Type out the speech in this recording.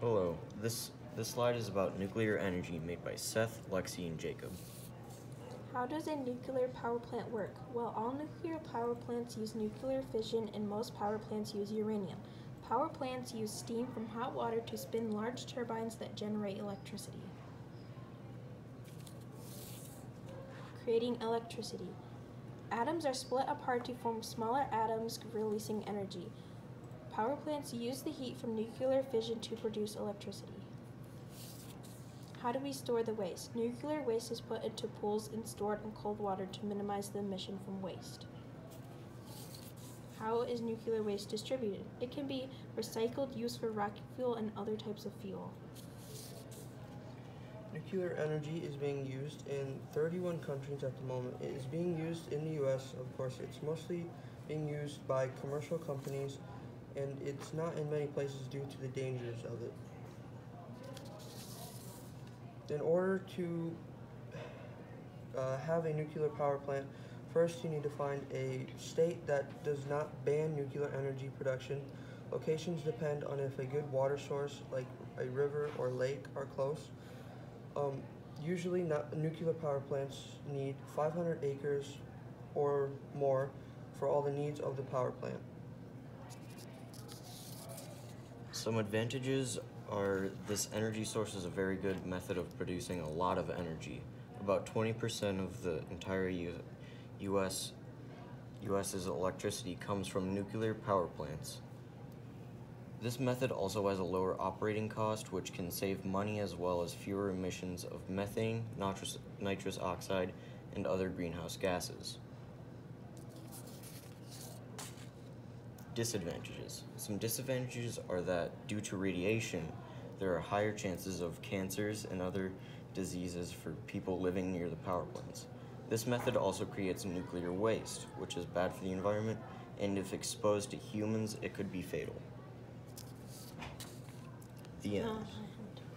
Hello. This slide is about nuclear energy made by Seth, Lexi, and Jacob. How does a nuclear power plant work? Well, all nuclear power plants use nuclear fission and most power plants use uranium. Power plants use steam from hot water to spin large turbines that generate electricity. Creating electricity. Atoms are split apart to form smaller atoms, releasing energy. Power plants use the heat from nuclear fission to produce electricity. How do we store the waste? Nuclear waste is put into pools and stored in cold water to minimize the emission from waste. How is nuclear waste distributed? It can be recycled, used for rocket fuel, and other types of fuel. Nuclear energy is being used in 31 countries at the moment. It is being used in the US, of course. It's mostly being used by commercial companies, and it's not in many places due to the dangers of it. In order to have a nuclear power plant, first you need to find a state that does not ban nuclear energy production. Locations depend on if a good water source, like a river or lake, are close. Usually, nuclear power plants need 500 acres or more for all the needs of the power plant. Some advantages are this energy source is a very good method of producing a lot of energy. About 20% of the entire US's electricity comes from nuclear power plants. This method also has a lower operating cost, which can save money as well as fewer emissions of methane, nitrous oxide, and other greenhouse gases. Disadvantages. Some disadvantages are that due to radiation, there are higher chances of cancers and other diseases for people living near the power plants. This method also creates nuclear waste, which is bad for the environment, and if exposed to humans, it could be fatal. The end.